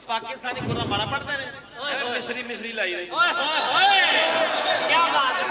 पाकिस्तानी कुर्रा बड़ा पड़ता है मिश्री मिश्री लाई रही क्या बात है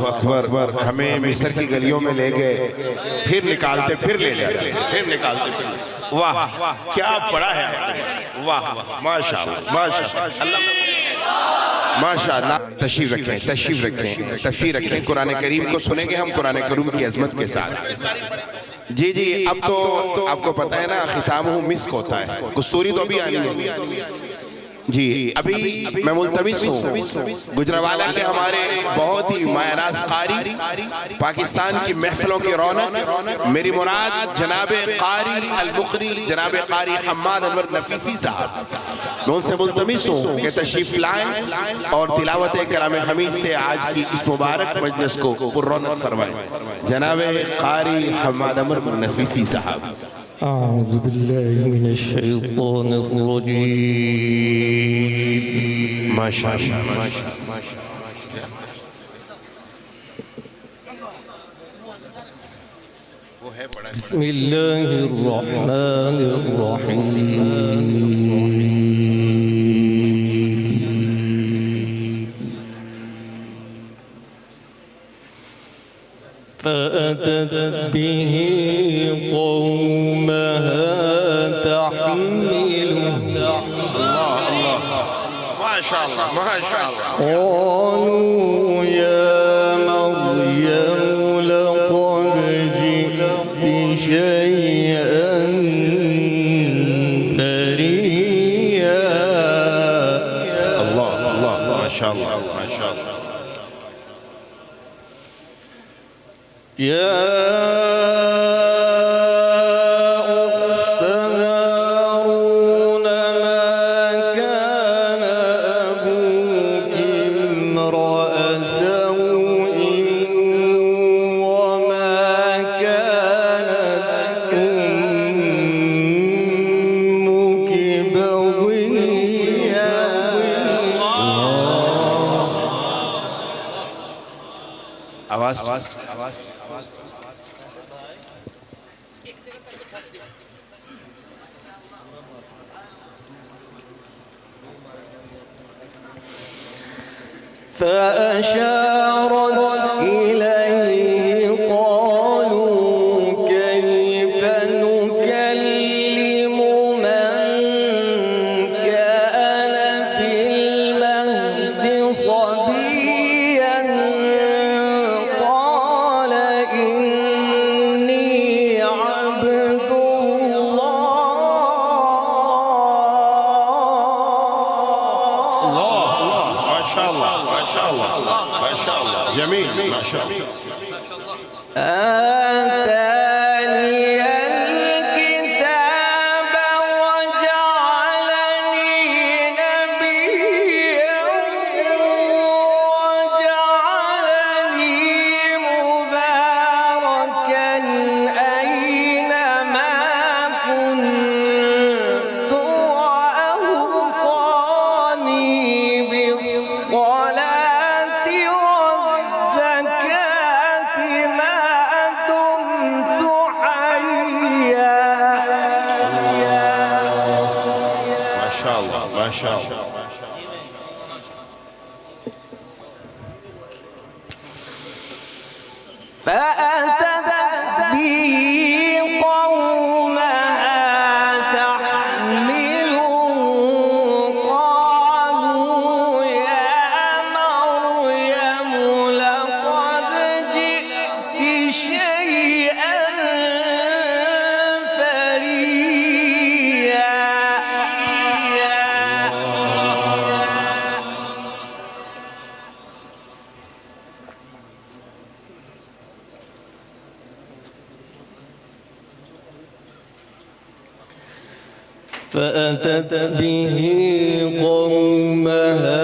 अकबर हमें मिस्र की गलियों में ले गए, फिर निकालते फिर ले जाते, फिर निकालते फिर। वाह क्या पड़ा है, वाह माशाअल्लाह माशाअल्लाह माशाअल्लाह। तशरीफ रखें तशरीफ रखें तशरीफ रखें। कुरान करीम को सुनेंगे हम कुरान करीम की अजमत के साथ। जी जी अब तो आपको पता है ना खिताम मिस्क होता है, कस्तूरी तो अभी आई है जी। अभी मैं मुल्तमिस हूँ गुजरावाला के हमारे बहुत ही मायराज कारी पाकिस्तान की महफिलों की रौनक मेरी मुराद जनाब कारी अल-बुखरी जनाब कारी हम्माद अनवर नफीसी साहब, मैं उनसे मुल्तमिस हूँ कि तशरीफ लाएं और तिलावत कलाम हमीद से आज की इस मुबारक मजलिस को पुररौनक फरमाएं। जनाब कारी हम्माद अनवर नफीसी साहब। أعوذ بالله من الشيطان الرجيم माशाअल्लाह بسم الله الرحمن الرحيم فأتت به قومها تحمله قالوا يا مريم لقد جئت شيئا فريا. الله الله ما شاء الله ما شاء الله. يا فأشارت إليه قالوا كيف نكلم من كان في المهد صبيا قال إني عبد الله. ما شاء الله ما شاء الله ما شاء الله جميل ما شاء الله. آتاني الكتاب وجعلني نبيا وجعلني مباركا أينما كنت وأوصاني بالصلاة والزكاة ما دمت حيا. ما شاء الله ما شاء الله. فأتت به قومها تحمله قالوا فأتت به قومها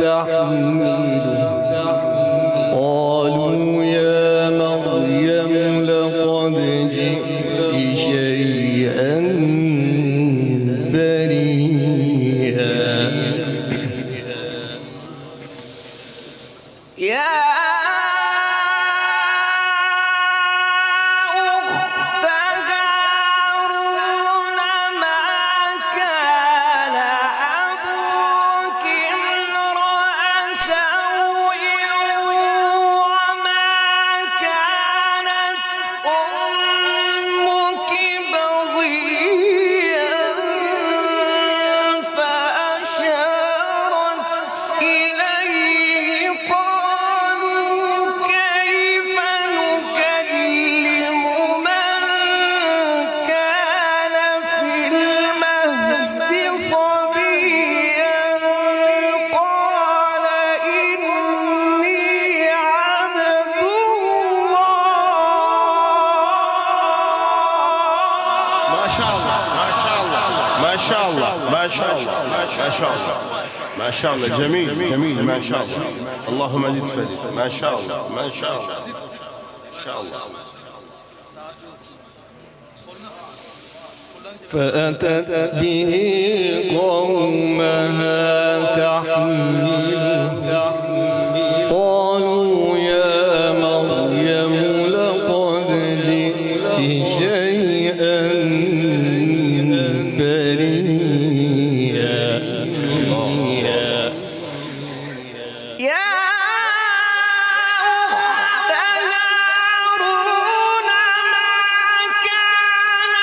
تحمله قالوا يا مريم لقد جئت شيئا فريا يا أخت هارون ما كان أبوك امرأ سوء وما كانت أمك بغيا فأشارت إليه قالوا كيف نكلم من كان في المهد صبيا قال إني عبد الله ما شاء الله ما شاء الله ما شاء الله ما شاء الله ما شاء الله جميل جميل ما شاء الله اللهم زد فزد ما شاء الله ما شاء الله ما شاء الله فأتت به قومها تحمله قالوا يا مريم لقد جئت شيئا فريا يا أخت هارون ما كان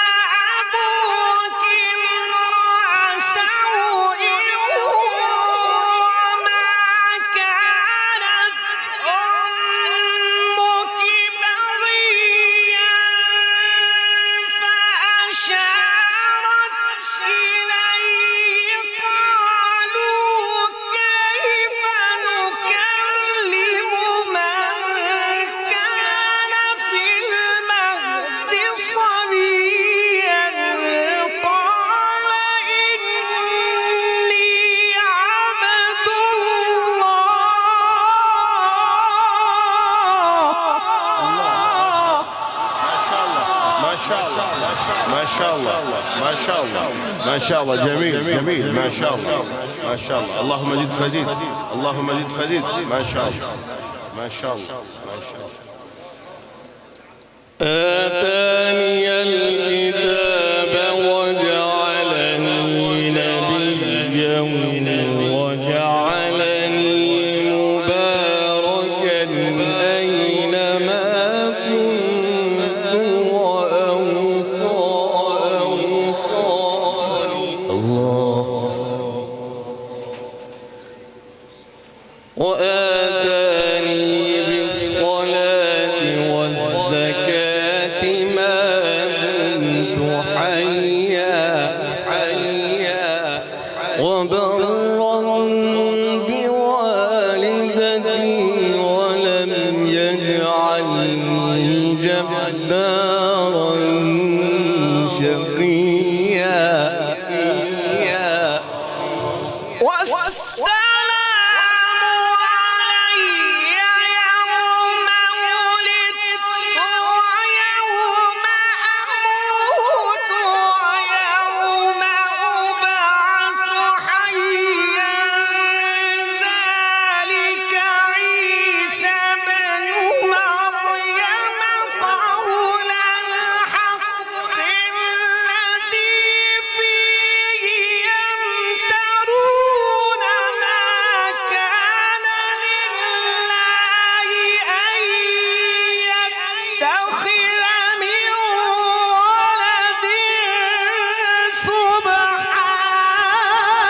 أبوك امرأ سوء وما كانت أمك بغيا فأشارت إليه قالوا كيف نكلم من كان في المهد صبيا قال إني عبد الله ما شاء الله ما شاء الله ما شاء الله ما شاء الله جميل جميل ما شاء الله ما شاء الله اللهم زد فزيد اللهم زد فزيد ما شاء الله ما شاء الله ما شاء الله آتاني الكتاب وجعلني نبيا وجعلني مباركا أينما كنت وآتاني بالصلاة والزكاة ما دمت حيا وبرا بوالدتي ولم يجعلني جبارا شقيا والسلام علي يوم ولدت ويوم أموت ويوم أبعث حيا ذلك عيسى بن مريم قول الحق الذي فيه يمترون ما كان لله أن يتخذ من ولد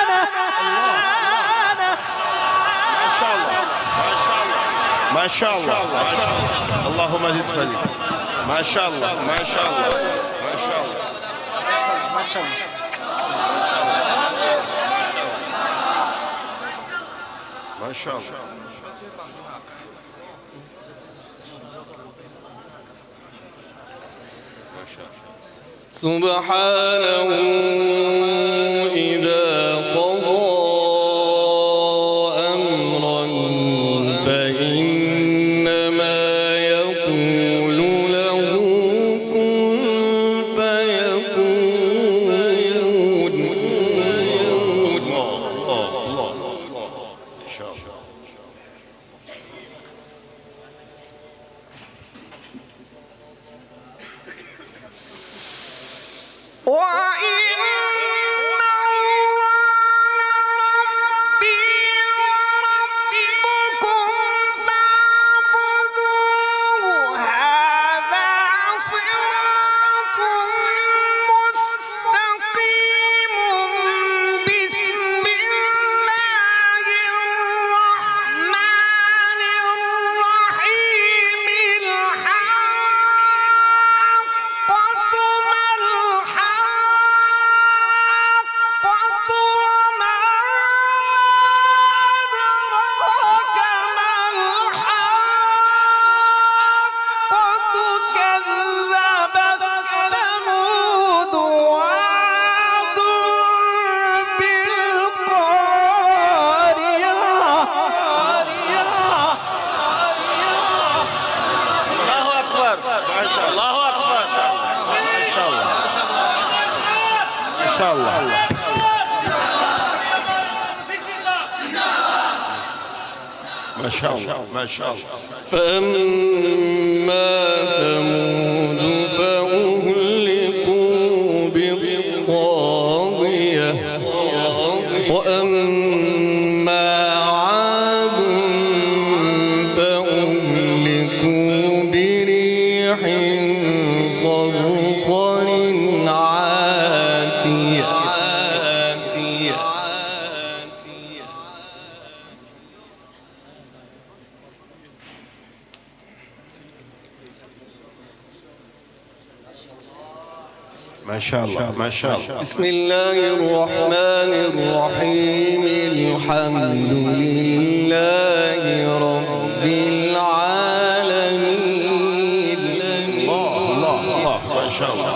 سبحانه ما شاء الله اللهم زد فزد ما شاء الله ما شاء الله ما شاء الله ما شاء الله ما شاء الله سبحانه إذا قضى أمرا فإنما يقول له كن فيكون. وإن ما شاء الله ما شاء الله. فأما ثمود فأهلكوا بالطاغية وأما عاد فأهلكوا بريح صرصر عاتية. ما شاء الله ما شاء الله. بسم الله الرحمن الرحيم. الحمد لله رب العالمين. الله الله الله ما شاء الله.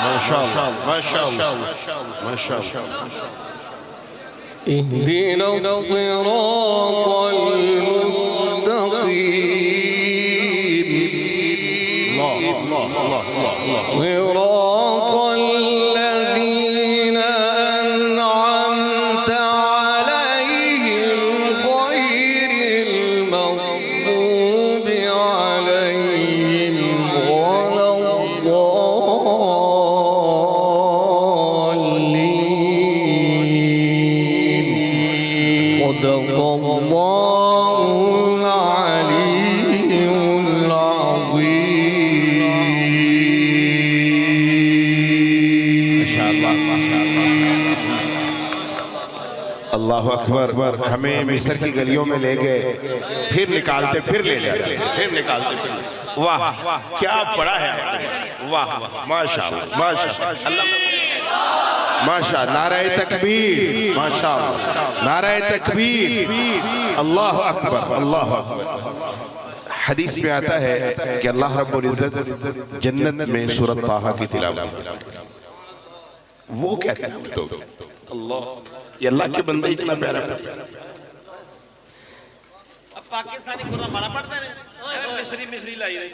ما شاء الله ما شاء الله. اهدنا الصراط المستقيم. الله الله الله الله. صراط الذين أنعمت عليهم غير المغضوب عليهم ولا الضالين. صدق الله العلي العظيم. अल्लाह अकबर। हमें मिस्र की गलियों में ले गए, फिर निकालते फिर ले जाते, फिर निकालते फिर। वाह क्या पड़ा है। वाह माशाअल्लाह माशाअल्लाह माशा। नारे तकबीर माशाअल्लाह, नारे तकबीर। अल्लाह अकबर अल्लाह अकबर। हदीस में आता है कि अल्लाह रब्बुल इज्जत जन्नत में सूरत ताहा की तिलावत, वो क्या तिलावत होगी। अल्लाह, ये अल्लाह के बंदे इतना प्यारा। अब پاکستانی قرآن بڑا پڑھتے ہیں مصری مصری لائی رہی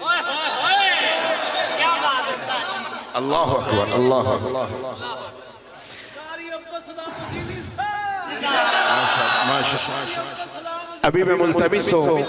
کیا بات ہے اللہ اکبر اللہ اکبر ماشاء اللہ ابھی میں ملتمس ہوں